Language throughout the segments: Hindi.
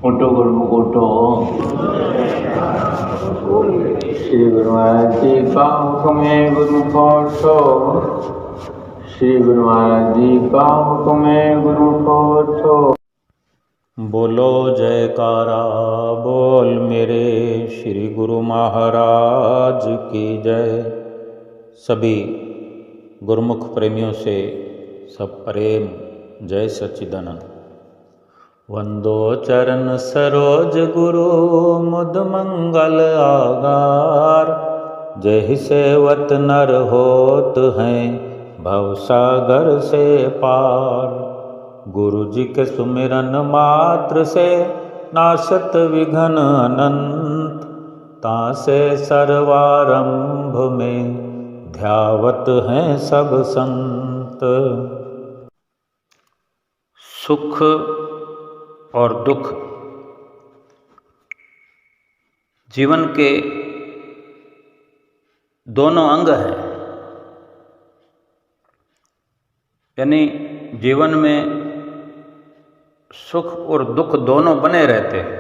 उठो गुरुमुख उठो। श्री गुरु महाराज जी का हुक्म है गुरुमुख उठो। श्री गुरु महाराज जी का हुक्म है गुरुमुख उठो। बोलो जयकारा बोल मेरे श्री गुरु महाराज की जय। सभी गुरुमुख प्रेमियों से सब प्रेम जय सच्चिदानंद। वंदो चरण सरोज गुरु मुद मंगल आगार। जय सेवत नर होत हैं भवसागर से पार। गुरु जी के सुमिरन मात्र से नाशत विघ्न अनंत। तासे सर्वारंभ में ध्यावत हैं सब संत। सुख और दुख जीवन के दोनों अंग हैं। यानी जीवन में सुख और दुख दोनों बने रहते हैं।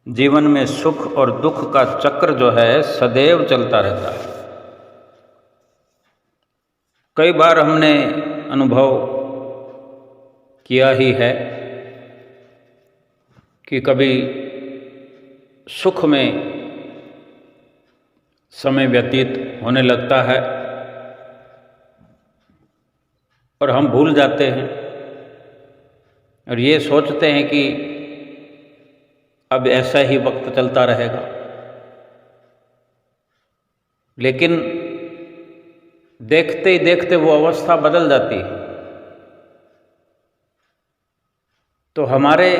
जीवन में सुख और दुख का चक्र जो है सदैव चलता रहता है। कई बार हमने अनुभव किया ही है कि कभी सुख में समय व्यतीत होने लगता है और हम भूल जाते हैं और ये सोचते हैं कि अब ऐसा ही वक्त चलता रहेगा। लेकिन देखते ही देखते वो अवस्था बदल जाती है। तो हमारे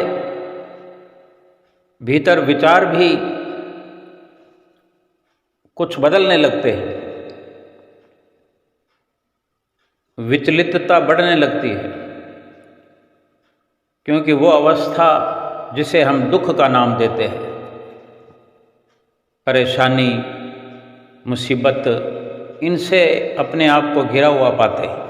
भीतर विचार भी कुछ बदलने लगते हैं, विचलितता बढ़ने लगती है। क्योंकि वो अवस्था जिसे हम दुख का नाम देते हैं, परेशानी, मुसीबत, इनसे अपने आप को घिरा हुआ पाते हैं।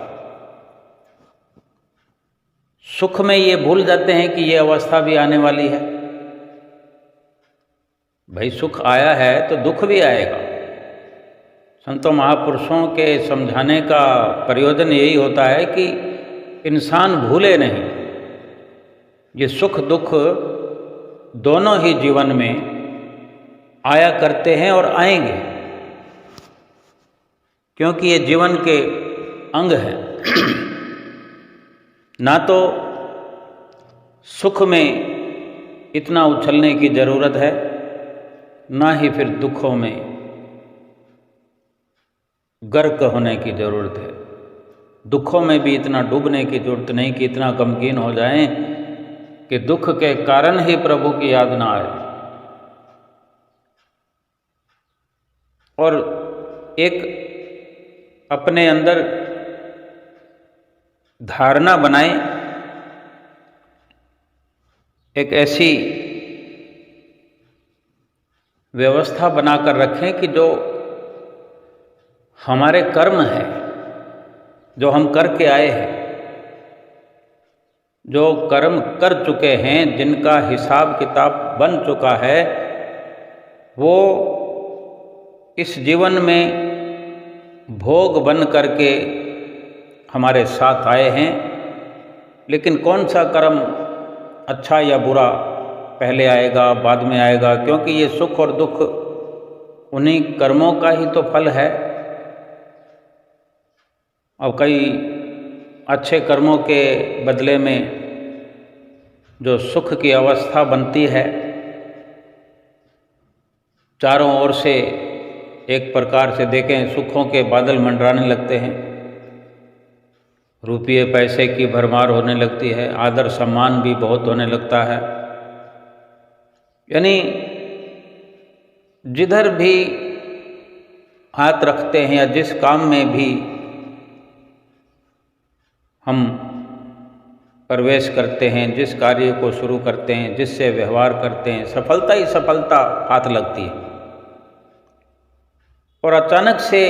सुख में ये भूल जाते हैं कि ये अवस्था भी आने वाली है। भाई सुख आया है तो दुख भी आएगा। संतों महापुरुषों के समझाने का प्रयोजन यही होता है कि इंसान भूले नहीं। ये सुख दुख दोनों ही जीवन में आया करते हैं और आएंगे, क्योंकि ये जीवन के अंग हैं। ना तो सुख में इतना उछलने की ज़रूरत है, ना ही फिर दुखों में गर्क होने की ज़रूरत है। दुखों में भी इतना डूबने की ज़रूरत नहीं कि इतना गमगीन हो जाएं कि दुख के कारण ही प्रभु की याद ना आए। और एक अपने अंदर धारणा बनाएं, एक ऐसी व्यवस्था बनाकर रखें कि जो हमारे कर्म है, जो हम करके आए हैं, जो कर्म कर चुके हैं, जिनका हिसाब किताब बन चुका है, वो इस जीवन में भोग बन करके हमारे साथ आए हैं। लेकिन कौन सा कर्म अच्छा या बुरा पहले आएगा बाद में आएगा, क्योंकि ये सुख और दुख उन्हीं कर्मों का ही तो फल है। और कई अच्छे कर्मों के बदले में जो सुख की अवस्था बनती है, चारों ओर से एक प्रकार से देखें सुखों के बादल मंडराने लगते हैं। रुपये पैसे की भरमार होने लगती है, आदर सम्मान भी बहुत होने लगता है। यानी जिधर भी हाथ रखते हैं या जिस काम में भी हम प्रवेश करते हैं, जिस कार्य को शुरू करते हैं, जिससे व्यवहार करते हैं, सफलता ही सफलता हाथ लगती है। और अचानक से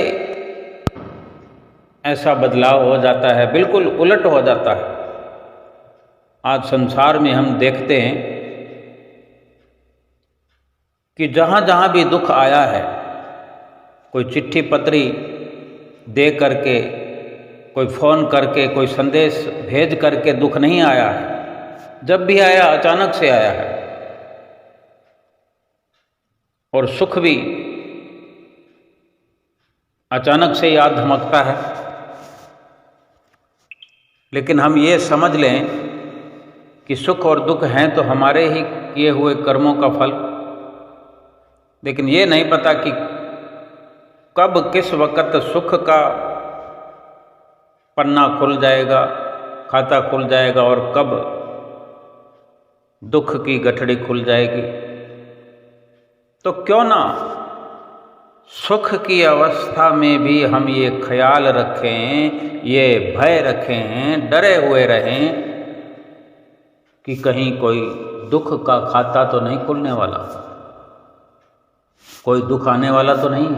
ऐसा बदलाव हो जाता है, बिल्कुल उलट हो जाता है। आज संसार में हम देखते हैं कि जहाँ जहाँ भी दुख आया है, कोई चिट्ठी पत्री दे करके, कोई फ़ोन करके, कोई संदेश भेज करके दुख नहीं आया है। जब भी आया अचानक से आया है। और सुख भी अचानक से याद धमकता है। लेकिन हम ये समझ लें कि सुख और दुख हैं तो हमारे ही किए हुए कर्मों का फल। लेकिन ये नहीं पता कि कब किस वक़्त सुख का पन्ना खुल जाएगा, खाता खुल जाएगा, और कब दुख की गठड़ी खुल जाएगी। तो क्यों ना सुख की अवस्था में भी हम ये ख्याल रखें, ये भय रखें, डरे हुए रहें कि कहीं कोई दुख का खाता तो नहीं खुलने वाला, कोई दुख आने वाला तो नहीं।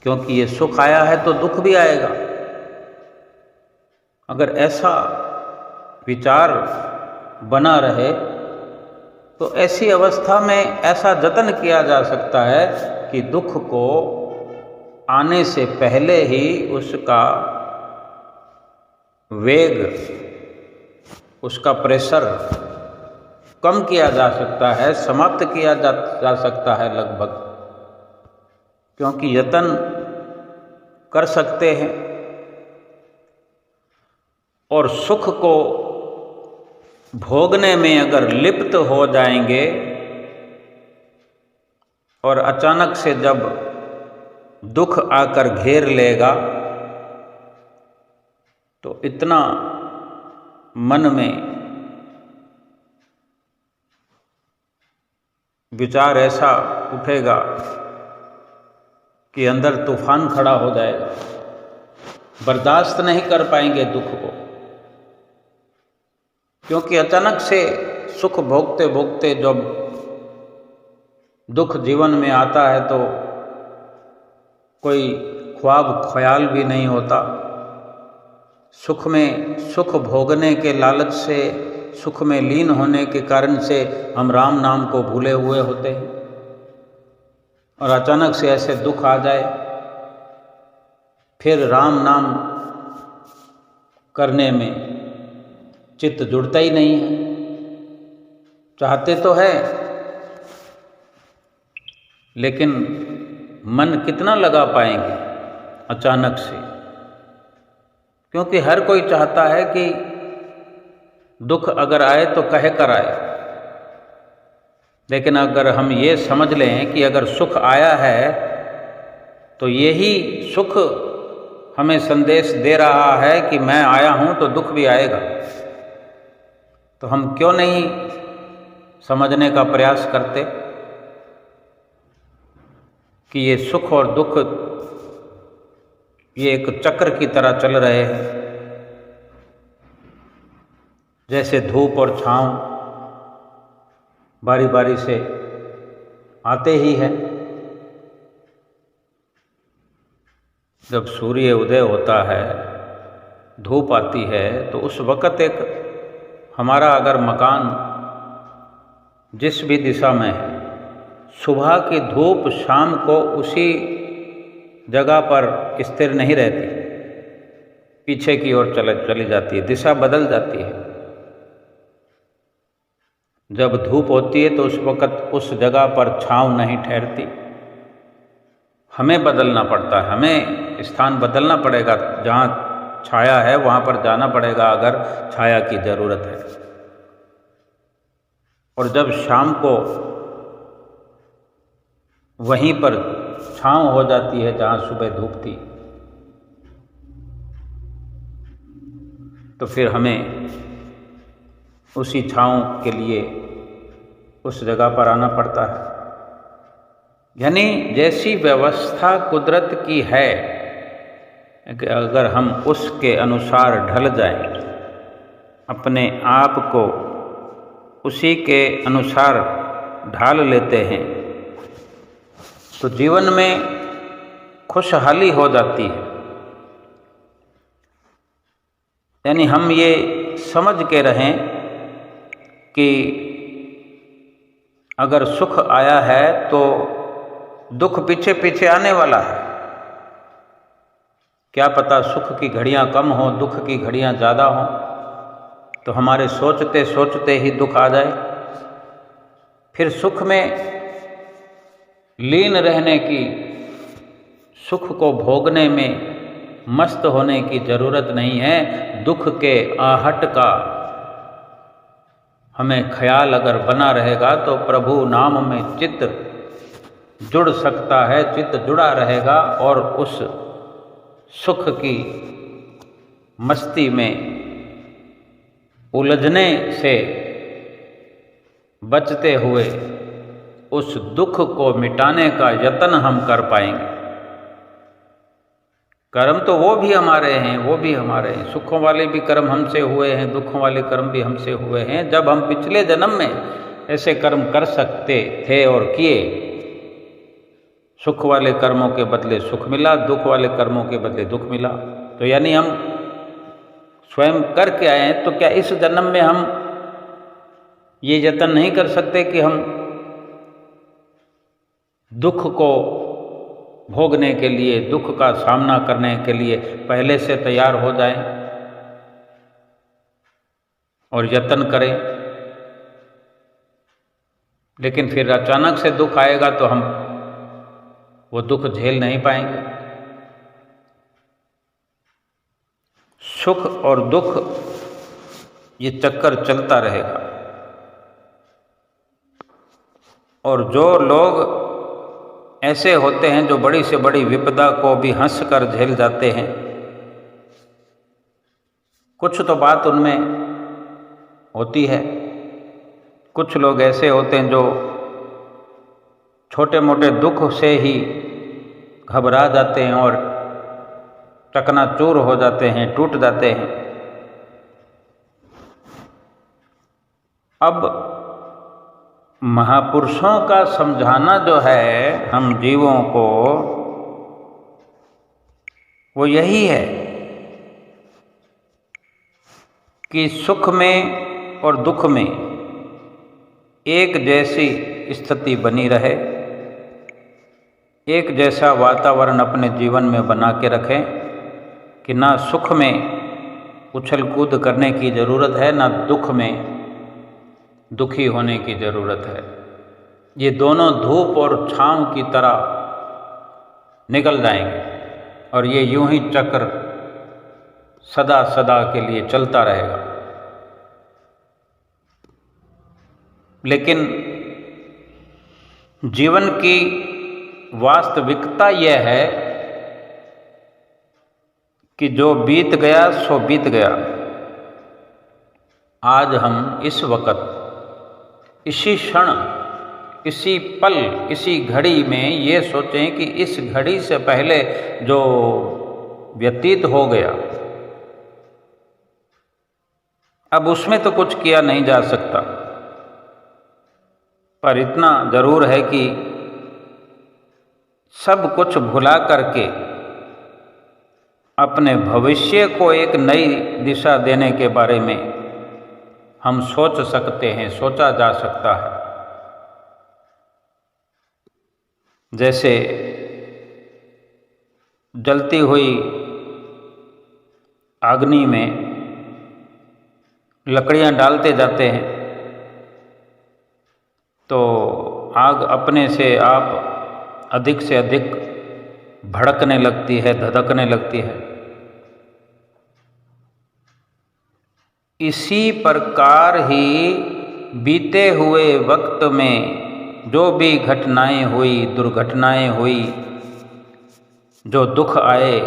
क्योंकि ये सुख आया है तो दुख भी आएगा। अगर ऐसा विचार बना रहे तो ऐसी अवस्था में ऐसा जतन किया जा सकता है कि दुख को आने से पहले ही उसका वेग, उसका प्रेशर कम किया जा सकता है, समाप्त किया जा सकता है लगभग। क्योंकि यत्न कर सकते हैं और सुख को भोगने में अगर लिप्त हो जाएंगे और अचानक से जब दुख आकर घेर लेगा तो इतना मन में विचार ऐसा उठेगा कि अंदर तूफान खड़ा हो जाएगा। बर्दाश्त नहीं कर पाएंगे दुख को। क्योंकि अचानक से सुख भोगते भोगते जब दुख जीवन में आता है तो कोई ख्वाब ख्याल भी नहीं होता। सुख में सुख भोगने के लालच से, सुख में लीन होने के कारण से हम राम नाम को भूले हुए होते हैं। और अचानक से ऐसे दुख आ जाए, फिर राम नाम करने में चित्त जुड़ता ही नहीं है। चाहते तो है लेकिन मन कितना लगा पाएंगे अचानक से। क्योंकि हर कोई चाहता है कि दुख अगर आए तो कह कर आए। लेकिन अगर हम ये समझ लें कि अगर सुख आया है तो यही सुख हमें संदेश दे रहा है कि मैं आया हूं तो दुख भी आएगा, तो हम क्यों नहीं समझने का प्रयास करते कि ये सुख और दुख ये एक चक्र की तरह चल रहे हैं। जैसे धूप और छांव बारी बारी से आते ही है। जब सूर्य उदय होता है, धूप आती है, तो उस वक़्त एक हमारा अगर मकान जिस भी दिशा में है, सुबह की धूप शाम को उसी जगह पर स्थिर नहीं रहती, पीछे की ओर चली जाती है, दिशा बदल जाती है। जब धूप होती है तो उस वक़्त उस जगह पर छांव नहीं ठहरती, हमें बदलना पड़ता है, हमें स्थान बदलना पड़ेगा। जहाँ छाया है वहाँ पर जाना पड़ेगा अगर छाया की ज़रूरत है। और जब शाम को वहीं पर छांव हो जाती है जहाँ सुबह धूप थी, तो फिर हमें उसी छांव के लिए उस जगह पर आना पड़ता है। यानी जैसी व्यवस्था कुदरत की है कि अगर हम उसके अनुसार ढल जाएं, अपने आप को उसी के अनुसार ढाल लेते हैं, तो जीवन में खुशहाली हो जाती है। यानी हम ये समझ के रहें कि अगर सुख आया है तो दुख पीछे पीछे आने वाला है। क्या पता सुख की घड़ियां कम हो, दुख की घड़ियां ज़्यादा हो, तो हमारे सोचते सोचते ही दुख आ जाए। फिर सुख में लीन रहने की, सुख को भोगने में मस्त होने की जरूरत नहीं है। दुख के आहट का हमें ख्याल अगर बना रहेगा तो प्रभु नाम में चित्त जुड़ सकता है, चित्त जुड़ा रहेगा और उस सुख की मस्ती में उलझने से बचते हुए उस दुख को मिटाने का यत्न हम कर पाएंगे। कर्म तो वो भी हमारे हैं, वो भी हमारे हैं। सुखों वाले भी कर्म हमसे हुए हैं, दुखों वाले कर्म भी हमसे हुए हैं। जब हम पिछले जन्म में ऐसे कर्म कर सकते थे और किए, सुख वाले कर्मों के बदले सुख मिला, दुख वाले कर्मों के बदले दुख मिला, तो यानी हम स्वयं करके आए हैं। तो क्या इस जन्म में हम ये यत्न नहीं कर सकते कि हम दुख को भोगने के लिए, दुख का सामना करने के लिए पहले से तैयार हो जाएं और यत्न करें? लेकिन फिर अचानक से दुख आएगा तो हम वो दुख झेल नहीं पाएंगे। सुख और दुख ये चक्कर चलता रहेगा। और जो लोग ऐसे होते हैं जो बड़ी से बड़ी विपदा को भी हंसकर झेल जाते हैं, कुछ तो बात उनमें होती है। कुछ लोग ऐसे होते हैं जो छोटे मोटे दुख से ही घबरा जाते हैं और चकनाचूर हो जाते हैं, टूट जाते हैं। अब महापुरुषों का समझाना जो है हम जीवों को, वो यही है कि सुख में और दुख में एक जैसी स्थिति बनी रहे, एक जैसा वातावरण अपने जीवन में बना के रखें कि ना सुख में उछल कूद करने की ज़रूरत है, ना दुख में दुखी होने की ज़रूरत है। ये दोनों धूप और छांव की तरह निकल जाएंगे और ये यूं ही चक्र सदा सदा के लिए चलता रहेगा। लेकिन जीवन की वास्तविकता यह है कि जो बीत गया सो बीत गया। आज हम इस वक्त, इसी क्षण, इसी पल, इसी घड़ी में ये सोचें कि इस घड़ी से पहले जो व्यतीत हो गया, अब उसमें तो कुछ किया नहीं जा सकता। पर इतना जरूर है कि सब कुछ भुला करके अपने भविष्य को एक नई दिशा देने के बारे में हम सोच सकते हैं, सोचा जा सकता है। जैसे जलती हुई अग्नि में लकड़ियां डालते जाते हैं तो आग अपने से आप अधिक से अधिक भड़कने लगती है, धधकने लगती है। इसी प्रकार ही बीते हुए वक्त में जो भी घटनाएं हुई, दुर्घटनाएं हुई, जो दुख आए,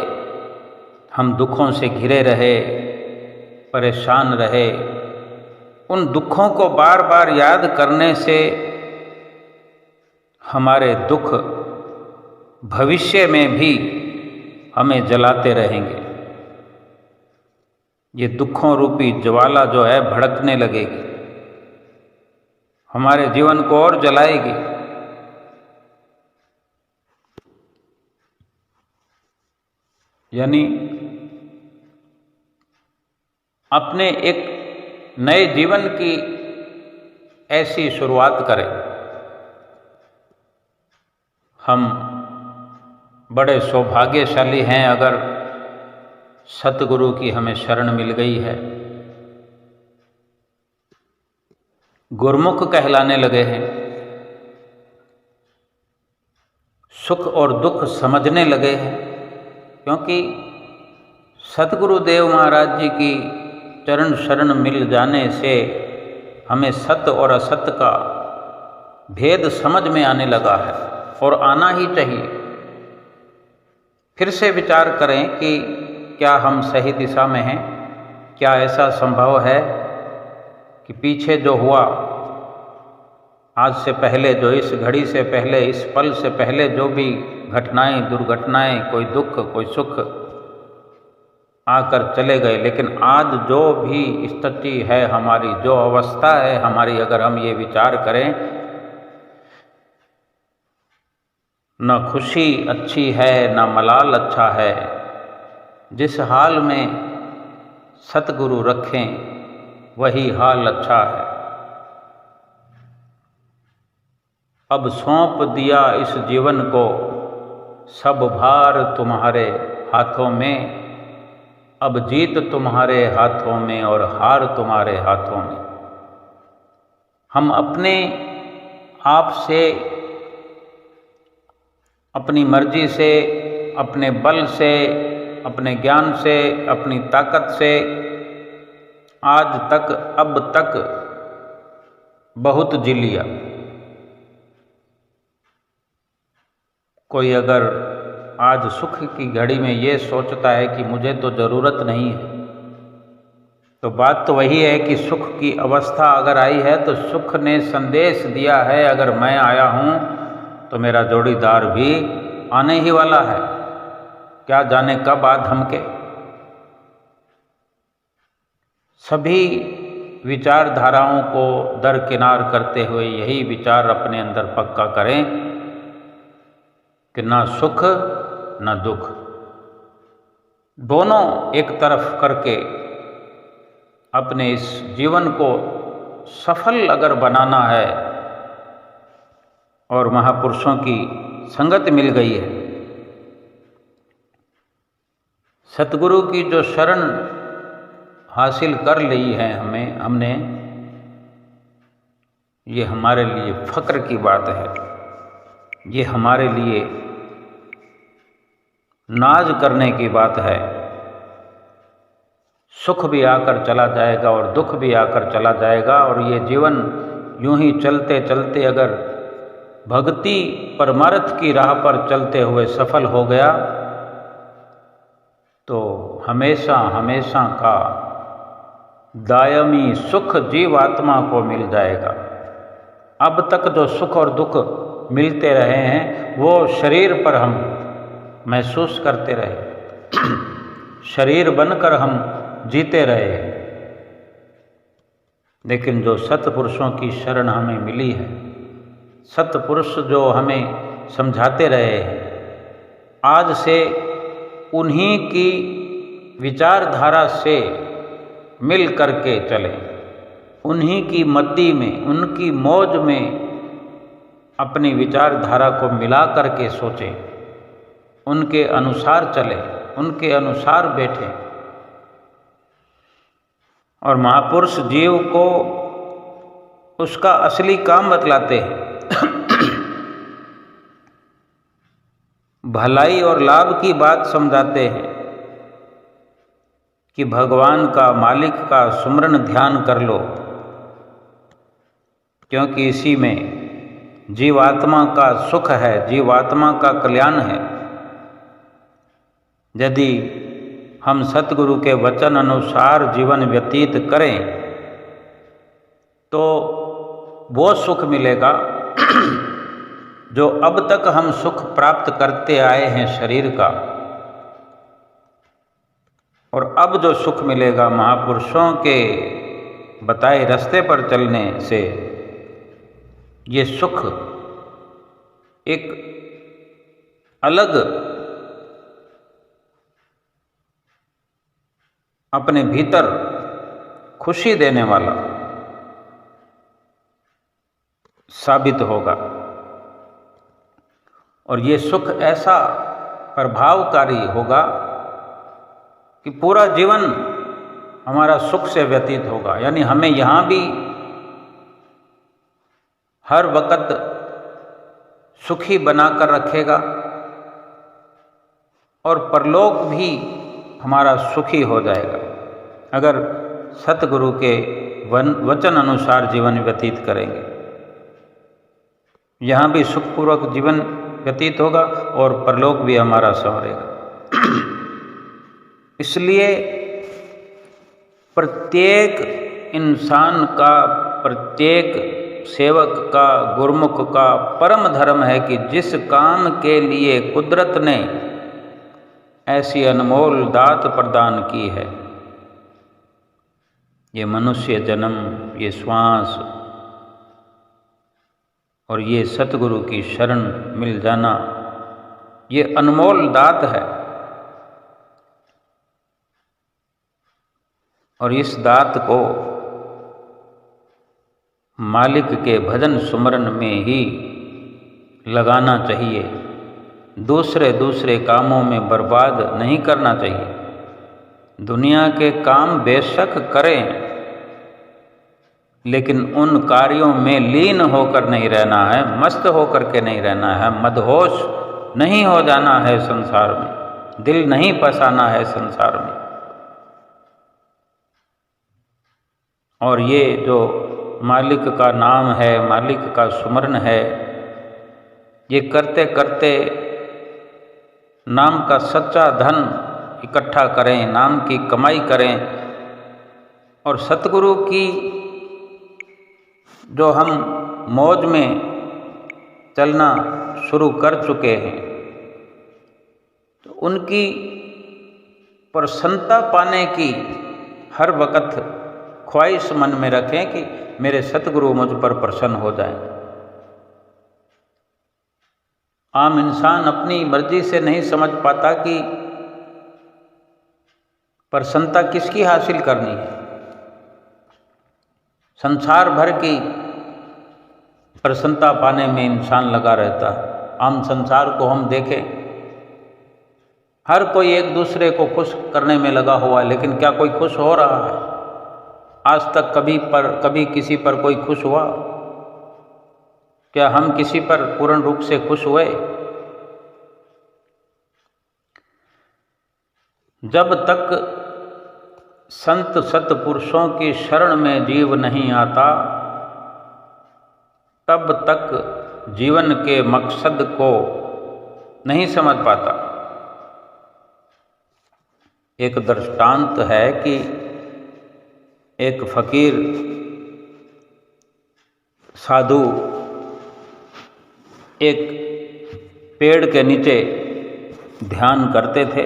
हम दुखों से घिरे रहे, परेशान रहे। उन दुखों को बार बार याद करने से हमारे दुख भविष्य में भी हमें जलाते रहेंगे। ये दुखों रूपी ज्वाला जो है भड़कने लगेगी, हमारे जीवन को और जलाएगी। यानी अपने एक नए जीवन की ऐसी शुरुआत करें। हम बड़े सौभाग्यशाली हैं अगर सतगुरु की हमें शरण मिल गई है, गुरमुख कहलाने लगे हैं, सुख और दुख समझने लगे हैं, क्योंकि सतगुरुदेव महाराज जी की चरण शरण मिल जाने से हमें सत्य और असत्य का भेद समझ में आने लगा है और आना ही चाहिए। फिर से विचार करें कि क्या हम सही दिशा में हैं? क्या ऐसा संभव है कि पीछे जो हुआ, आज से पहले, जो इस घड़ी से पहले, इस पल से पहले जो भी घटनाएं, दुर्घटनाएं, कोई दुख कोई सुख आकर चले गए, लेकिन आज जो भी स्थिति है हमारी, जो अवस्था है हमारी, अगर हम ये विचार करें, न खुशी अच्छी है न मलाल अच्छा है। जिस हाल में सतगुरु रखें वही हाल अच्छा है। अब सौंप दिया इस जीवन को, सब भार तुम्हारे हाथों में, अब जीत तुम्हारे हाथों में और हार तुम्हारे हाथों में। हम अपने आप से, अपनी मर्जी से, अपने बल से, अपने ज्ञान से, अपनी ताकत से आज तक, अब तक बहुत जी लिया। कोई अगर आज सुख की घड़ी में ये सोचता है कि मुझे तो ज़रूरत नहीं है, तो बात तो वही है कि सुख की अवस्था अगर आई है तो सुख ने संदेश दिया है, अगर मैं आया हूँ तो मेरा जोड़ीदार भी आने ही वाला है, क्या जाने कब आ धमके। सभी विचारधाराओं को दरकिनार करते हुए यही विचार अपने अंदर पक्का करें कि ना सुख ना दुख, दोनों एक तरफ करके अपने इस जीवन को सफल अगर बनाना है और महापुरुषों की संगत मिल गई है, सतगुरु की जो शरण हासिल कर ली है हमने, ये हमारे लिए फक्र की बात है, ये हमारे लिए नाज करने की बात है। सुख भी आकर चला जाएगा और दुख भी आकर चला जाएगा, और ये जीवन यूं ही चलते चलते अगर भक्ति परमार्थ की राह पर चलते हुए सफल हो गया तो हमेशा हमेशा का दायमी सुख जीवात्मा को मिल जाएगा। अब तक जो सुख और दुख मिलते रहे हैं वो शरीर पर हम महसूस करते रहे, शरीर बनकर हम जीते रहे, लेकिन जो सत्पुरुषों की शरण हमें मिली है, सत्पुरुष जो हमें समझाते रहे हैं, आज से उन्हीं की विचारधारा से मिल करके चलें, उन्हीं की मद्दी में, उनकी मौज में अपनी विचारधारा को मिला करके सोचें, उनके अनुसार चलें, उनके अनुसार बैठें। और महापुरुष जीव को उसका असली काम बतलाते हैं, भलाई और लाभ की बात समझाते हैं कि भगवान का, मालिक का सुमरन ध्यान कर लो, क्योंकि इसी में जीवात्मा का सुख है, जीवात्मा का कल्याण है। यदि हम सतगुरु के वचन अनुसार जीवन व्यतीत करें तो वो सुख मिलेगा जो अब तक हम सुख प्राप्त करते आए हैं शरीर का, और अब जो सुख मिलेगा महापुरुषों के बताए रास्ते पर चलने से, ये सुख एक अलग अपने भीतर खुशी देने वाला साबित होगा। और ये सुख ऐसा प्रभावकारी होगा कि पूरा जीवन हमारा सुख से व्यतीत होगा। यानी हमें यहाँ भी हर वक्त सुखी बनाकर रखेगा और परलोक भी हमारा सुखी हो जाएगा अगर सतगुरु के वचन अनुसार जीवन व्यतीत करेंगे। यहाँ भी सुखपूर्वक जीवन व्यतीत होगा और परलोक भी हमारा संवरेगा। इसलिए प्रत्येक इंसान का, प्रत्येक सेवक का, गुरुमुख का परम धर्म है कि जिस काम के लिए कुदरत ने ऐसी अनमोल दात प्रदान की है, ये मनुष्य जन्म, ये श्वास और ये सतगुरु की शरण मिल जाना, ये अनमोल दात है। और इस दात को मालिक के भजन सुमरन में ही लगाना चाहिए, दूसरे कामों में बर्बाद नहीं करना चाहिए। दुनिया के काम बेशक करें, लेकिन उन कार्यों में लीन होकर नहीं रहना है, मस्त होकर के नहीं रहना है, मदहोश नहीं हो जाना है संसार में, दिल नहीं फंसाना है संसार में। और ये जो मालिक का नाम है, मालिक का सुमरन है, ये करते करते नाम का सच्चा धन इकट्ठा करें, नाम की कमाई करें। और सतगुरु की जो हम मौज में चलना शुरू कर चुके हैं, तो उनकी प्रसन्नता पाने की हर वक्त ख्वाहिश मन में रखें कि मेरे सतगुरु मुझ पर प्रसन्न हो जाएं। आम इंसान अपनी मर्जी से नहीं समझ पाता कि प्रसन्नता किसकी हासिल करनी है। संसार भर की प्रसन्नता पाने में इंसान लगा रहता है। आम संसार को हम देखें, हर कोई एक दूसरे को खुश करने में लगा हुआ है, लेकिन क्या कोई खुश हो रहा है? आज तक कभी किसी पर कोई खुश हुआ? क्या हम किसी पर पूर्ण रूप से खुश हुए? जब तक संत सत्पुरुषों की शरण में जीव नहीं आता, तब तक जीवन के मकसद को नहीं समझ पाता। एक दृष्टांत है कि एक फकीर साधु एक पेड़ के नीचे ध्यान करते थे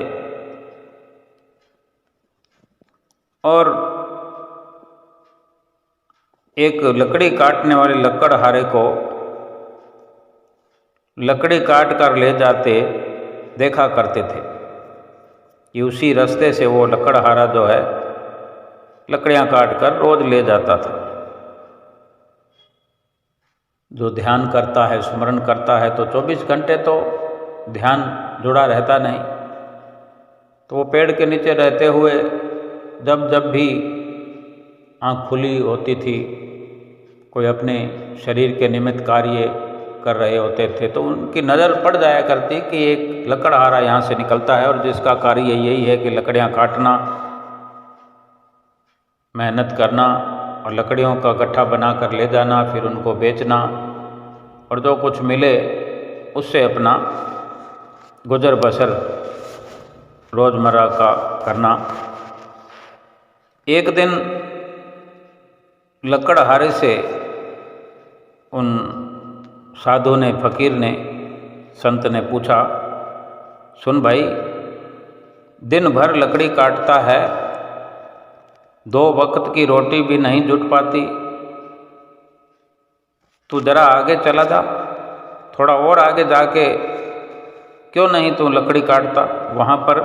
और एक लकड़ी काटने वाले लकड़हारे को लकड़ी काट कर ले जाते देखा करते थे कि उसी रास्ते से वो लकड़हारा जो है लकड़ियाँ काट कर रोज ले जाता था। जो ध्यान करता है, स्मरण करता है, तो 24 घंटे तो ध्यान जुड़ा रहता नहीं। तो वो पेड़ के नीचे रहते हुए जब जब भी आँख खुली होती थी, कोई अपने शरीर के निमित्त कार्य कर रहे होते थे, तो उनकी नज़र पड़ जाया करती कि एक लकड़हारा यहाँ से निकलता है और जिसका कार्य यही है कि लकड़ियाँ काटना, मेहनत करना और लकड़ियों का गट्ठा बना कर ले जाना, फिर उनको बेचना और जो कुछ मिले उससे अपना गुजर बसर रोज़मर्रा का करना। एक दिन लकड़हारे से उन साधु ने, फकीर ने, संत ने पूछा, सुन भाई, दिन भर लकड़ी काटता है, 2 वक्त की रोटी भी नहीं जुट पाती, तू जरा आगे चला जा, थोड़ा और आगे जाके क्यों नहीं तू लकड़ी काटता? वहाँ पर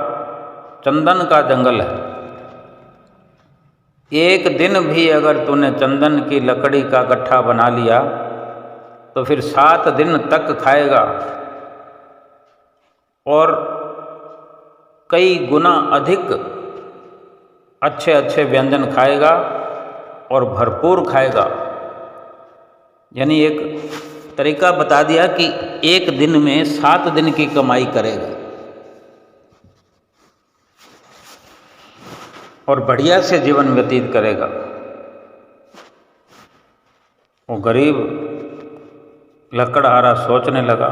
चंदन का जंगल है, एक दिन भी अगर तूने चंदन की लकड़ी का गट्ठा बना लिया तो फिर 7 दिन तक खाएगा और कई गुना अधिक अच्छे अच्छे व्यंजन खाएगा और भरपूर खाएगा। यानी एक तरीका बता दिया कि एक दिन में 7 दिन की कमाई करेगा और बढ़िया से जीवन व्यतीत करेगा। वो गरीब लकड़हारा सोचने लगा,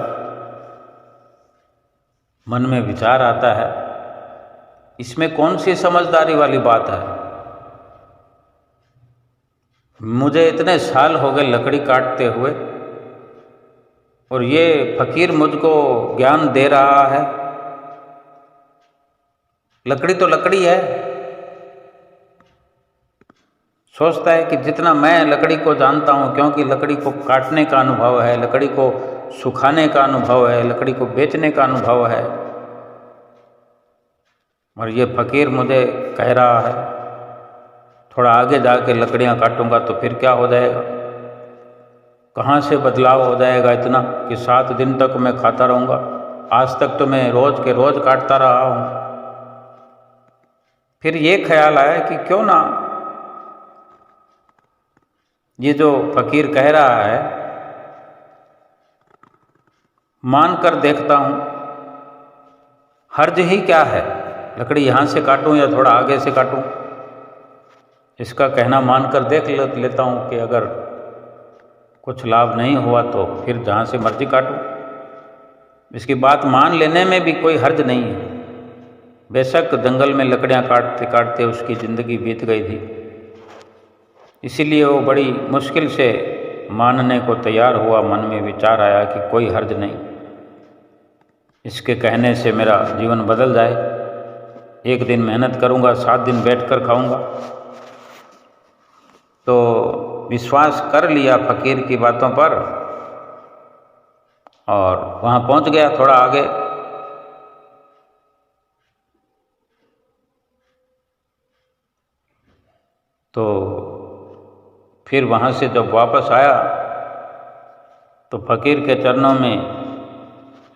मन में विचार आता है, इसमें कौन सी समझदारी वाली बात है? मुझे इतने साल हो गए लकड़ी काटते हुए और ये फकीर मुझको ज्ञान दे रहा है। लकड़ी तो लकड़ी है। सोचता है कि जितना मैं लकड़ी को जानता हूँ, क्योंकि लकड़ी को काटने का अनुभव है, लकड़ी को सुखाने का अनुभव है, लकड़ी को बेचने का अनुभव है, और ये फकीर मुझे कह रहा है थोड़ा आगे जाके लकड़ियाँ काटूंगा तो फिर क्या हो जाएगा, कहाँ से बदलाव हो जाएगा इतना कि 7 दिन तक मैं खाता रहूँगा। आज तक तो मैं रोज़ के रोज़ काटता रहा हूँ। फिर ये ख्याल आया कि क्यों ना ये जो फकीर कह रहा है मान कर देखता हूँ, हर्ज ही क्या है, लकड़ी यहाँ से काटूँ या थोड़ा आगे से काटूँ। इसका कहना मान कर देख लेता हूँ कि अगर कुछ लाभ नहीं हुआ तो फिर जहाँ से मर्जी काटूँ। इसकी बात मान लेने में भी कोई हर्ज नहीं है। बेशक जंगल में लकड़ियाँ काटते काटते उसकी ज़िंदगी बीत गई थी, इसीलिए वो बड़ी मुश्किल से मानने को तैयार हुआ। मन में विचार आया कि कोई हर्ज नहीं, इसके कहने से मेरा जीवन बदल जाए। एक दिन मेहनत करूँगा, 7 दिन बैठकर खाऊँगा। तो विश्वास कर लिया फकीर की बातों पर और वहाँ पहुँच गया थोड़ा आगे। तो फिर वहाँ से जब वापस आया तो फकीर के चरणों में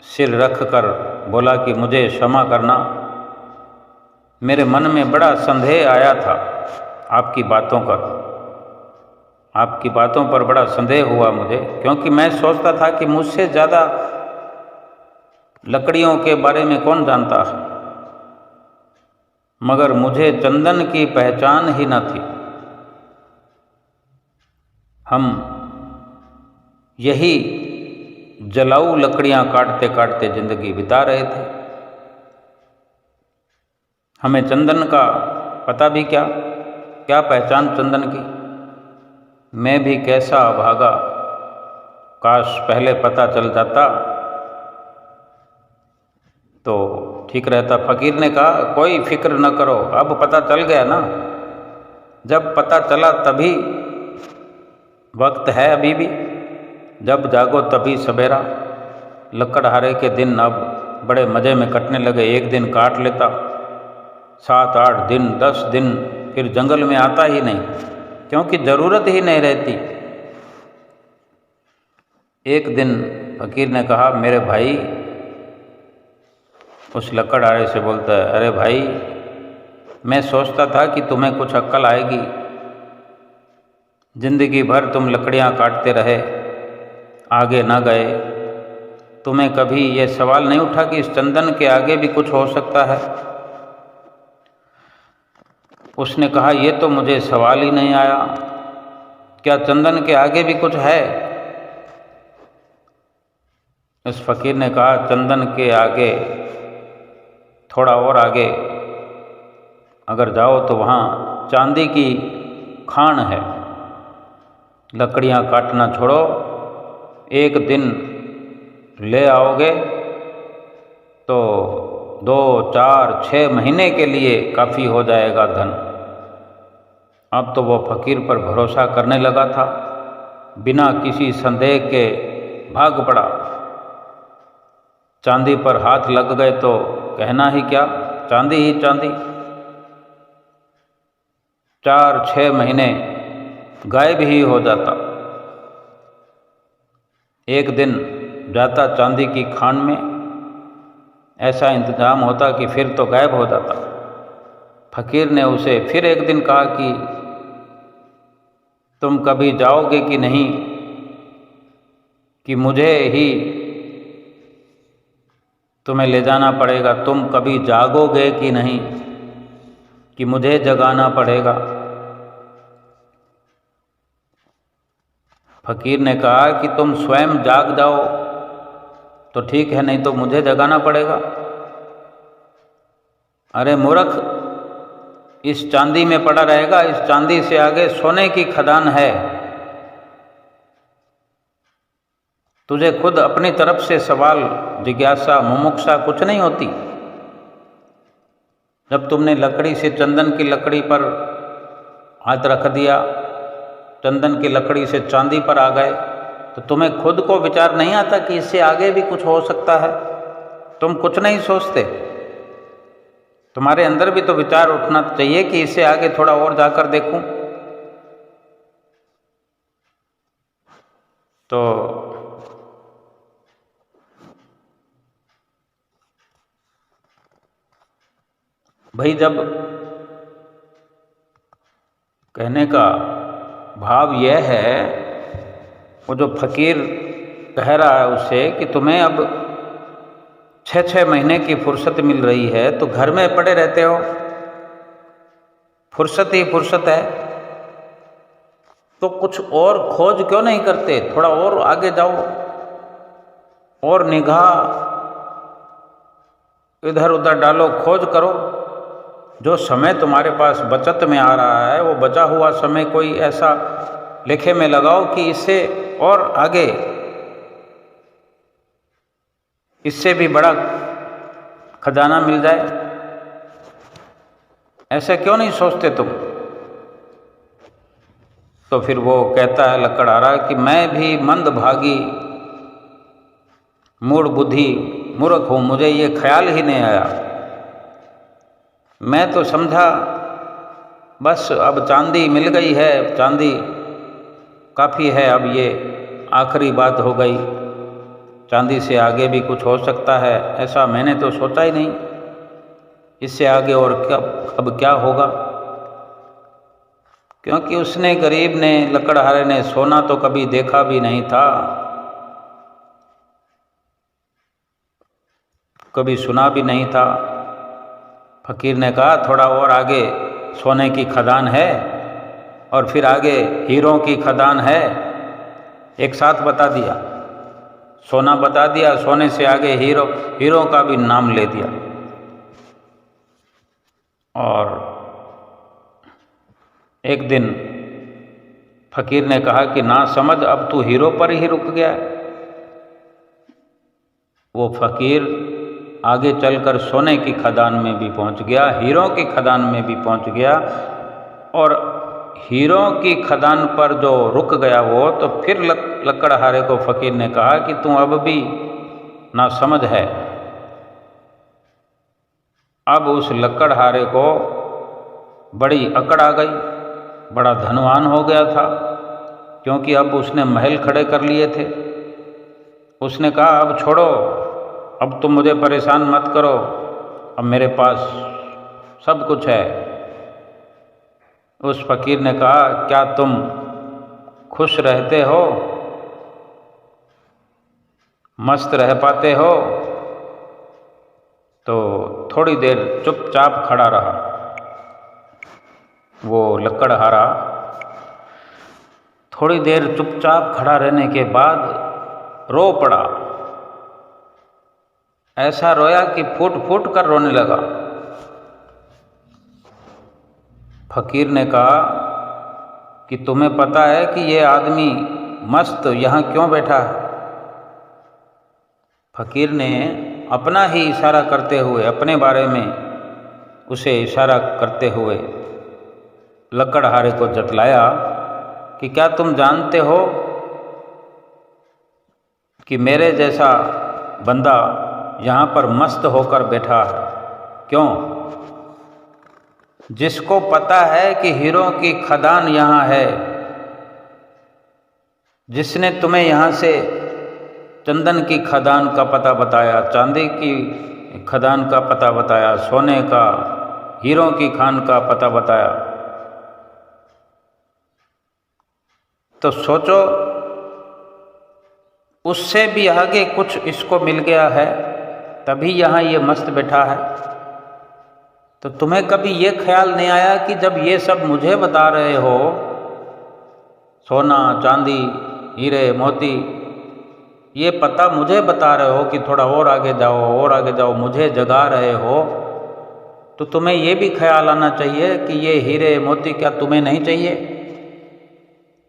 सिर रख कर बोला कि मुझे क्षमा करना, मेरे मन में बड़ा संदेह आया था आपकी बातों पर बड़ा संदेह हुआ मुझे, क्योंकि मैं सोचता था कि मुझसे ज़्यादा लकड़ियों के बारे में कौन जानता है, मगर मुझे चंदन की पहचान ही न थी। हम यही जलाऊ लकड़ियाँ काटते काटते जिंदगी बिता रहे थे। हमें चंदन का पता भी क्या पहचान चंदन की। मैं भी कैसा अभागा, काश पहले पता चल जाता तो ठीक रहता। फकीर ने कहा कोई फिक्र न करो, अब पता चल गया ना, जब पता चला तभी वक्त है अभी भी, जब जागो तभी सवेरा। लकड़हारे के दिन अब बड़े मज़े में कटने लगे। एक दिन काट लेता, 7, 8 दिन, 10 दिन फिर जंगल में आता ही नहीं, क्योंकि ज़रूरत ही नहीं रहती। एक दिन फकीर ने कहा मेरे भाई, उस लकड़हारे से बोलता है, अरे भाई मैं सोचता था कि तुम्हें कुछ अक्ल आएगी, जिंदगी भर तुम लकड़ियाँ काटते रहे, आगे ना गए, तुम्हें कभी ये सवाल नहीं उठा कि इस चंदन के आगे भी कुछ हो सकता है। उसने कहा ये तो मुझे सवाल ही नहीं आया, क्या चंदन के आगे भी कुछ है? उस फकीर ने कहा चंदन के आगे, थोड़ा और आगे अगर जाओ तो वहाँ चांदी की खान है। लकड़ियाँ काटना छोड़ो, एक दिन ले आओगे तो 2, 4, 6 महीने के लिए काफ़ी हो जाएगा धन। अब तो वो फकीर पर भरोसा करने लगा था, बिना किसी संदेह के भाग पड़ा। चांदी पर हाथ लग गए तो कहना ही क्या, चांदी ही चांदी। 4-6 महीने गायब ही हो जाता। एक दिन जाता चांदी की खान में, ऐसा इंतजाम होता कि फिर तो गायब हो जाता। फकीर ने उसे फिर एक दिन कहा कि तुम कभी जाओगे कि नहीं, कि मुझे ही तुम्हें ले जाना पड़ेगा, तुम कभी जागोगे कि नहीं, कि मुझे जगाना पड़ेगा। फकीर ने कहा कि तुम स्वयं जाग जाओ तो ठीक है, नहीं तो मुझे जगाना पड़ेगा। अरे मूर्ख, इस चांदी में पड़ा रहेगा, इस चांदी से आगे सोने की खदान है। तुझे खुद अपनी तरफ से सवाल, जिज्ञासा, मुमुक्षा कुछ नहीं होती। जब तुमने लकड़ी से चंदन की लकड़ी पर हाथ रख दिया, चंदन की लकड़ी से चांदी पर आ गए, तो तुम्हें खुद को विचार नहीं आता कि इससे आगे भी कुछ हो सकता है? तुम कुछ नहीं सोचते। तुम्हारे अंदर भी तो विचार उठना चाहिए कि इससे आगे थोड़ा और जाकर देखूं। तो भाई, जब कहने का भाव यह है, वो जो फकीर कह रहा है उससे कि तुम्हें अब 6-6 महीने की फुर्सत मिल रही है, तो घर में पड़े रहते हो, फुर्सत ही फुर्सत है, तो कुछ और खोज क्यों नहीं करते? थोड़ा और आगे जाओ और निगाह इधर उधर डालो, खोज करो। जो समय तुम्हारे पास बचत में आ रहा है, वो बचा हुआ समय कोई ऐसा लेखे में लगाओ कि इससे और आगे, इससे भी बड़ा खजाना मिल जाए। ऐसे क्यों नहीं सोचते तुम? तो फिर वो कहता है लकड़हारा कि मैं भी मंदभागी, मूढ़ बुद्धि, मूर्ख हूँ, मुझे ये ख्याल ही नहीं आया। मैं तो समझा बस अब चांदी मिल गई है, चांदी काफ़ी है, अब ये आखिरी बात हो गई, चांदी से आगे भी कुछ हो सकता है, ऐसा मैंने तो सोचा ही नहीं। इससे आगे और क्या, अब क्या होगा? क्योंकि उसने, गरीब ने, लकड़हारे ने सोना तो कभी देखा भी नहीं था, कभी सुना भी नहीं था। फकीर ने कहा थोड़ा और आगे सोने की खदान है और फिर आगे हीरों की खदान है, एक साथ बता दिया। सोना बता दिया, सोने से आगे हीरों का भी नाम ले दिया। और एक दिन फकीर ने कहा कि ना समझ, अब तू हीरो पर ही रुक गया। वो फकीर आगे चलकर सोने की खदान में भी पहुंच गया, हीरों की खदान में भी पहुंच गया। और हीरों की खदान पर जो रुक गया वो, तो फिर लकड़हारे को फकीर ने कहा कि तू अब भी ना समझ है। अब उस लकड़हारे को बड़ी अकड़ आ गई, बड़ा धनवान हो गया था, क्योंकि अब उसने महल खड़े कर लिए थे। उसने कहा अब छोड़ो, अब तुम मुझे परेशान मत करो, अब मेरे पास सब कुछ है। उस फकीर ने कहा क्या तुम खुश रहते हो, मस्त रह पाते हो? तो थोड़ी देर चुपचाप खड़ा रहा वो लकड़हारा। थोड़ी देर चुपचाप खड़ा रहने के बाद रो पड़ा। ऐसा रोया कि फूट फूट कर रोने लगा। फकीर ने कहा कि तुम्हें पता है कि ये आदमी मस्त यहाँ क्यों बैठा है? फकीर ने अपना ही इशारा करते हुए, अपने बारे में उसे इशारा करते हुए लकड़हारे को जतलाया कि क्या तुम जानते हो कि मेरे जैसा बंदा यहाँ पर मस्त होकर बैठा है? क्यों? जिसको पता है कि हीरों की खदान यहाँ है, जिसने तुम्हें यहाँ से चंदन की खदान का पता बताया, चांदी की खदान का पता बताया, सोने का, हीरों की खान का पता बताया, तो सोचो उससे भी आगे कुछ इसको मिल गया है, तभी यहाँ ये मस्त बैठा है। तो तुम्हें कभी ये ख्याल नहीं आया कि जब ये सब मुझे बता रहे हो, सोना चांदी हीरे मोती, ये पता मुझे बता रहे हो कि थोड़ा और आगे जाओ और आगे जाओ, मुझे जगा रहे हो, तो तुम्हें ये भी ख्याल आना चाहिए कि ये हीरे मोती क्या तुम्हें नहीं चाहिए?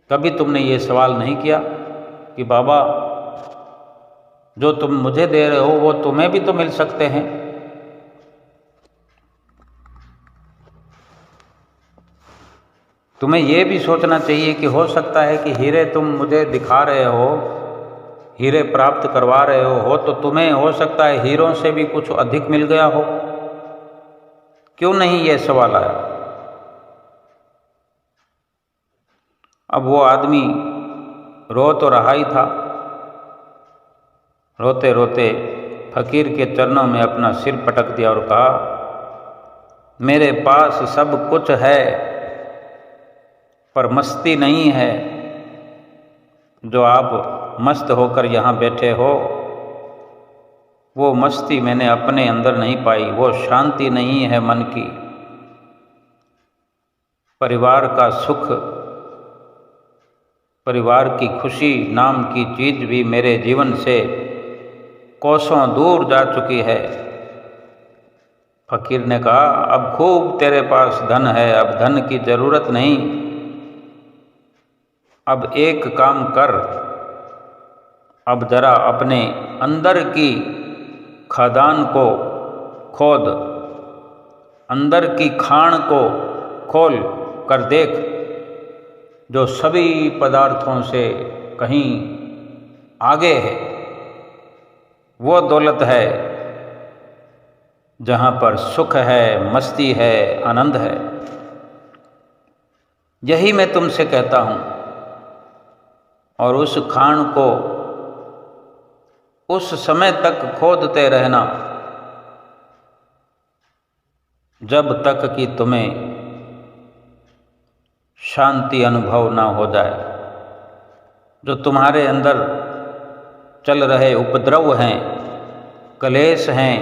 कभी तुमने ये सवाल नहीं किया कि बाबा जो तुम मुझे दे रहे हो वो तुम्हें भी तो मिल सकते हैं। तुम्हें ये भी सोचना चाहिए कि हो सकता है कि हीरे तुम मुझे दिखा रहे हो, हीरे प्राप्त करवा रहे हो तो तुम्हें हो सकता है हीरों से भी कुछ अधिक मिल गया हो। क्यों नहीं ये सवाल आया? अब वो आदमी रो तो रहा ही था, रोते रोते फकीर के चरणों में अपना सिर पटक दिया और कहा, मेरे पास सब कुछ है पर मस्ती नहीं है। जो आप मस्त होकर यहाँ बैठे हो, वो मस्ती मैंने अपने अंदर नहीं पाई, वो शांति नहीं है मन की। परिवार का सुख, परिवार की खुशी नाम की चीज भी मेरे जीवन से कोसों दूर जा चुकी है। फकीर ने कहा, अब खूब तेरे पास धन है, अब धन की जरूरत नहीं। अब एक काम कर, अब जरा अपने अंदर की खदान को खोद, अंदर की खान को खोल कर देख, जो सभी पदार्थों से कहीं आगे है। वो दौलत है जहाँ पर सुख है, मस्ती है, आनंद है। यही मैं तुमसे कहता हूँ। और उस खान को उस समय तक खोदते रहना जब तक कि तुम्हें शांति अनुभव ना हो जाए। जो तुम्हारे अंदर चल रहे उपद्रव हैं, क्लेश हैं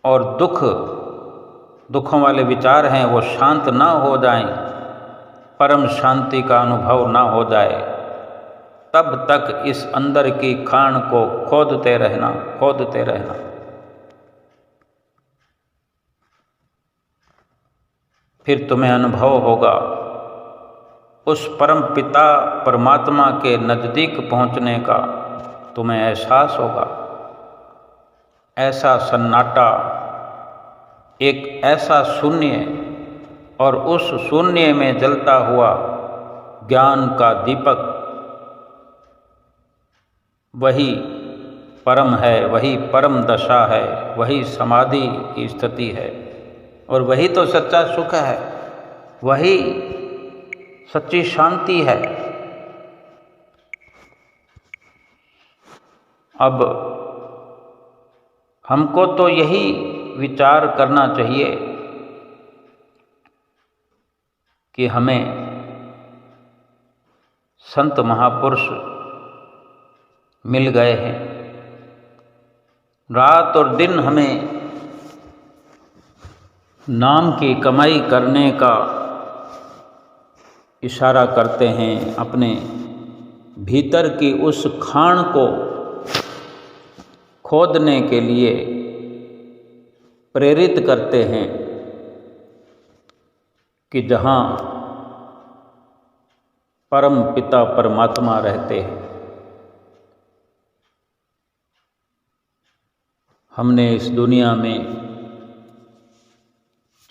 और दुखों वाले विचार हैं, वो शांत ना हो जाएं, परम शांति का अनुभव ना हो जाए, तब तक इस अंदर की खान को खोदते रहना, खोदते रहना। फिर तुम्हें अनुभव होगा, उस परम पिता परमात्मा के नज़दीक पहुंचने का तुम्हें एहसास होगा। ऐसा सन्नाटा, एक ऐसा शून्य, और उस शून्य में जलता हुआ ज्ञान का दीपक, वही परम है, वही परम दशा है, वही समाधि की स्थिति है, और वही तो सच्चा सुख है, वही सच्ची शांति है। अब हमको तो यही विचार करना चाहिए कि हमें संत महापुरुष मिल गए हैं, रात और दिन हमें नाम की कमाई करने का इशारा करते हैं, अपने भीतर की उस खान को खोदने के लिए प्रेरित करते हैं कि जहाँ परम पिता परमात्मा रहते हैं। हमने इस दुनिया में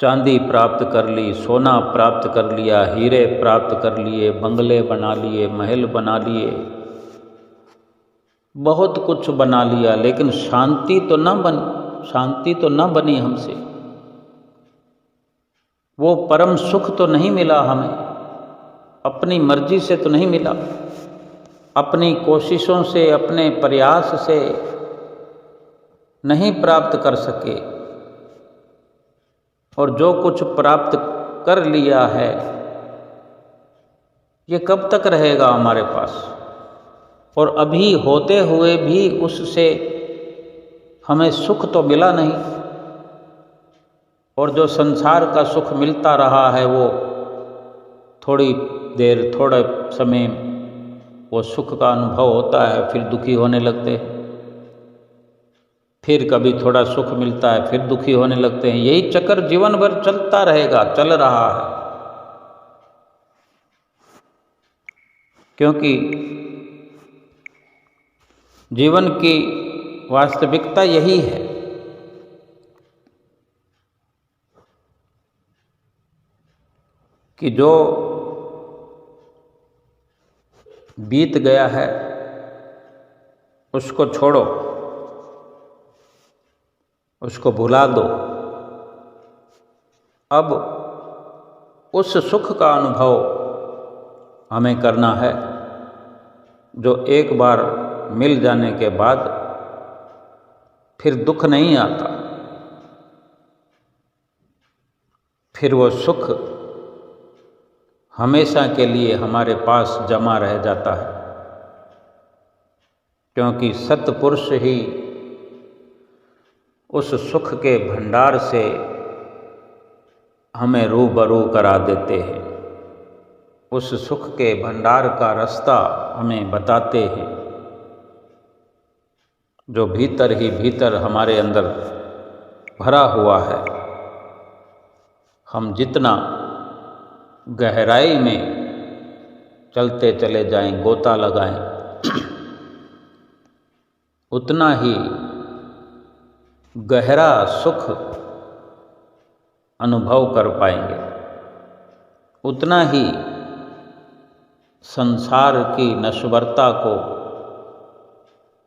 चांदी प्राप्त कर ली, सोना प्राप्त कर लिया, हीरे प्राप्त कर लिए, बंगले बना लिए, महल बना लिए, बहुत कुछ बना लिया, लेकिन शांति तो न बनी हमसे। वो परम सुख तो नहीं मिला हमें, अपनी मर्जी से तो नहीं मिला, अपनी कोशिशों से, अपने प्रयास से नहीं प्राप्त कर सके। और जो कुछ प्राप्त कर लिया है ये कब तक रहेगा हमारे पास, और अभी होते हुए भी उससे हमें सुख तो मिला नहीं। और जो संसार का सुख मिलता रहा है वो थोड़ी देर, थोड़े समय वो सुख का अनुभव होता है, फिर दुखी होने लगते हैं। फिर कभी थोड़ा सुख मिलता है, फिर दुखी होने लगते हैं। यही चक्कर जीवन भर चलता रहेगा, चल रहा है। क्योंकि जीवन की वास्तविकता यही है कि जो बीत गया है उसको छोड़ो, उसको भुला दो। अब उस सुख का अनुभव हमें करना है जो एक बार मिल जाने के बाद फिर दुख नहीं आता, फिर वो सुख हमेशा के लिए हमारे पास जमा रह जाता है। क्योंकि सत्पुरुष ही उस सुख के भंडार से हमें रूबरू करा देते हैं, उस सुख के भंडार का रास्ता हमें बताते हैं, जो भीतर ही भीतर हमारे अंदर भरा हुआ है। हम जितना गहराई में चलते चले जाएं, गोता लगाएं, उतना ही गहरा सुख अनुभव कर पाएंगे, उतना ही संसार की नश्वरता को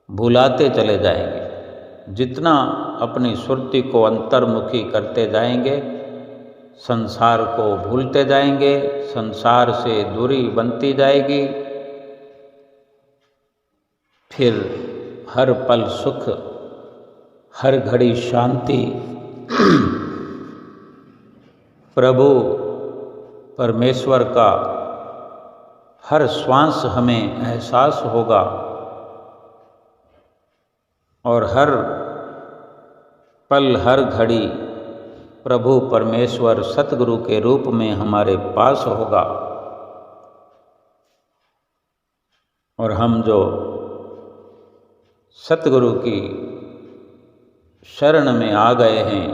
भुलाते चले जाएंगे। जितना अपनी सुरति को अंतर्मुखी करते जाएंगे, संसार को भूलते जाएंगे, संसार से दूरी बनती जाएगी। फिर हर पल सुख, हर घड़ी शांति, प्रभु परमेश्वर का हर श्वास हमें एहसास होगा और हर पल, हर घड़ी प्रभु परमेश्वर सतगुरु के रूप में हमारे पास होगा। और हम जो सतगुरु की शरण में आ गए हैं,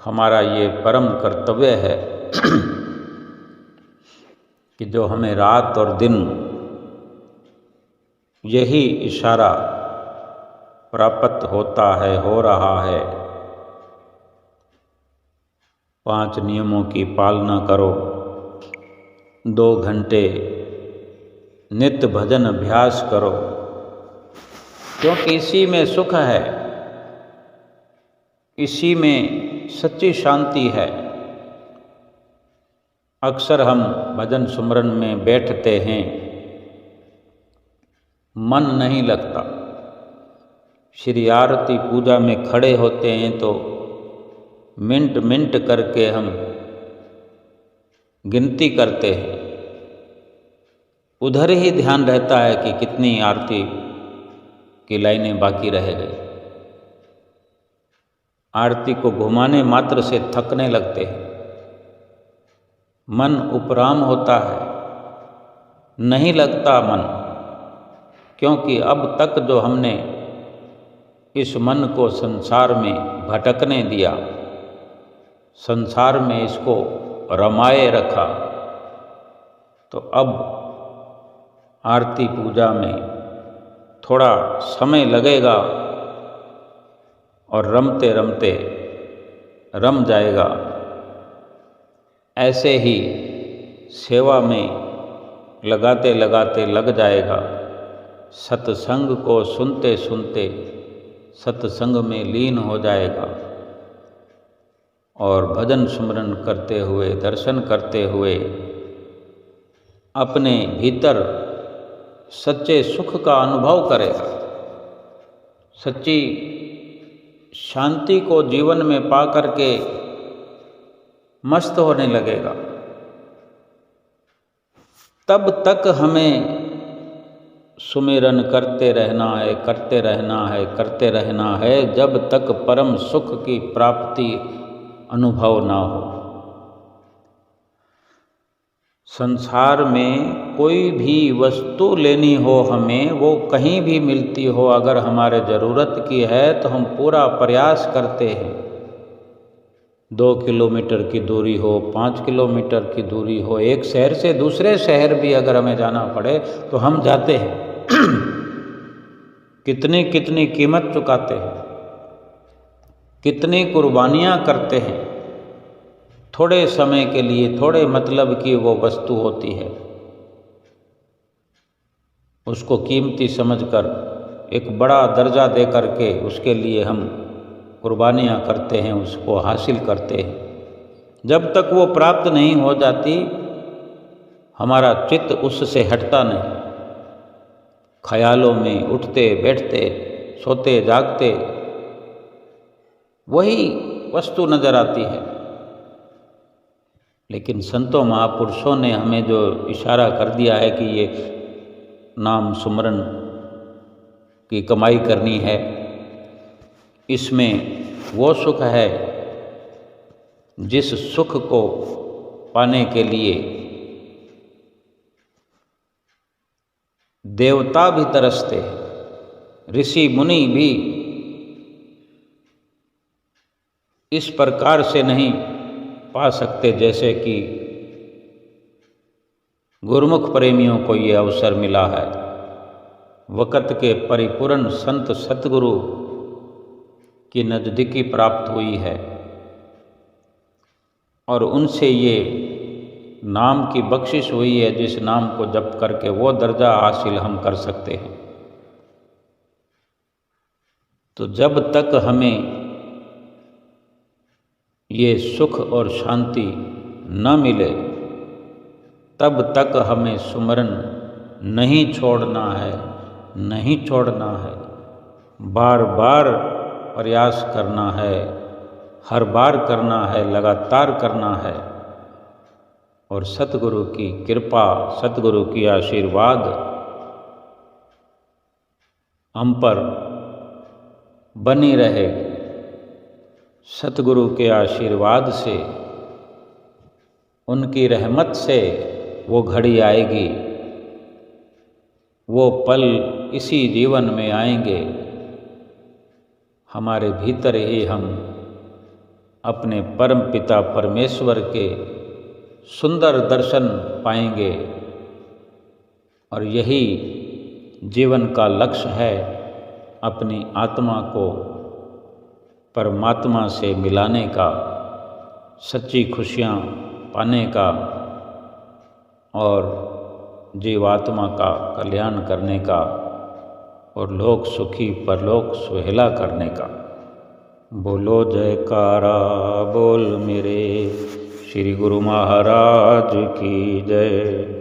हमारा ये परम कर्तव्य है कि जो हमें रात और दिन यही इशारा प्राप्त होता है, हो रहा है, 5 नियमों की पालना करो, 2 घंटे नित्य भजन अभ्यास करो, क्योंकि इसी में सुख है, इसी में सच्ची शांति है। अक्सर हम भजन सुमरन में बैठते हैं, मन नहीं लगता। श्री आरती पूजा में खड़े होते हैं तो मिनट मिनट करके हम गिनती करते हैं, उधर ही ध्यान रहता है कि कितनी आरती की लाइनें बाकी रह गई। आरती को घुमाने मात्र से थकने लगते हैं, मन उपराम होता है, नहीं लगता मन, क्योंकि अब तक जो हमने इस मन को संसार में भटकने दिया, संसार में इसको रमाए रखा, तो अब आरती पूजा में थोड़ा समय लगेगा और रमते रमते रम जाएगा। ऐसे ही सेवा में लगाते लगाते लग जाएगा। सत्संग को सुनते सुनते सत्संग में लीन हो जाएगा और भजन सुमरन करते हुए, दर्शन करते हुए अपने भीतर सच्चे सुख का अनुभव करेगा, सच्ची शांति को जीवन में पा करके मस्त होने लगेगा। तब तक हमें सुमिरन करते रहना है, करते रहना है, करते रहना है, जब तक परम सुख की प्राप्ति अनुभव ना हो। संसार में कोई भी वस्तु लेनी हो हमें, वो कहीं भी मिलती हो, अगर हमारे ज़रूरत की है तो हम पूरा प्रयास करते हैं। 2 किलोमीटर की दूरी हो, 5 किलोमीटर की दूरी हो, एक शहर से दूसरे शहर भी अगर हमें जाना पड़े तो हम जाते हैं। कितनी कितनी कीमत चुकाते हैं, कितनी कुर्बानियाँ करते हैं। थोड़े समय के लिए, थोड़े मतलब की वो वस्तु होती है, उसको कीमती समझकर एक बड़ा दर्जा दे करके उसके लिए हम कुर्बानियाँ करते हैं, उसको हासिल करते हैं। जब तक वो प्राप्त नहीं हो जाती, हमारा चित्त उससे हटता नहीं। ख्यालों में उठते बैठते, सोते जागते वही वस्तु नजर आती है। लेकिन संतों महापुरुषों ने हमें जो इशारा कर दिया है कि ये नाम सुमरन की कमाई करनी है, इसमें वो सुख है जिस सुख को पाने के लिए देवता भी तरसते हैं, ऋषि मुनि भी इस प्रकार से नहीं पा सकते जैसे कि गुरुमुख प्रेमियों को ये अवसर मिला है। वक़्त के परिपूर्ण संत सतगुरु की नज़दीकी प्राप्त हुई है और उनसे ये नाम की बख्शिश हुई है, जिस नाम को जप करके वो दर्जा हासिल हम कर सकते हैं। तो जब तक हमें ये सुख और शांति न मिले, तब तक हमें सुमरन नहीं छोड़ना है, नहीं छोड़ना है। बार बार प्रयास करना है, हर बार करना है, लगातार करना है। और सतगुरु की कृपा, सतगुरु की आशीर्वाद हम पर बनी रहे। सतगुरु के आशीर्वाद से, उनकी रहमत से वो घड़ी आएगी, वो पल इसी जीवन में आएंगे। हमारे भीतर ही हम अपने परम पिता परमेश्वर के सुंदर दर्शन पाएंगे और यही जीवन का लक्ष्य है, अपनी आत्मा को परमात्मा से मिलाने का, सच्ची खुशियाँ पाने का और जीवात्मा का कल्याण करने का और लोक सुखी परलोक सुहेला करने का। बोलो जयकारा बोल मेरे श्री गुरु महाराज की जय।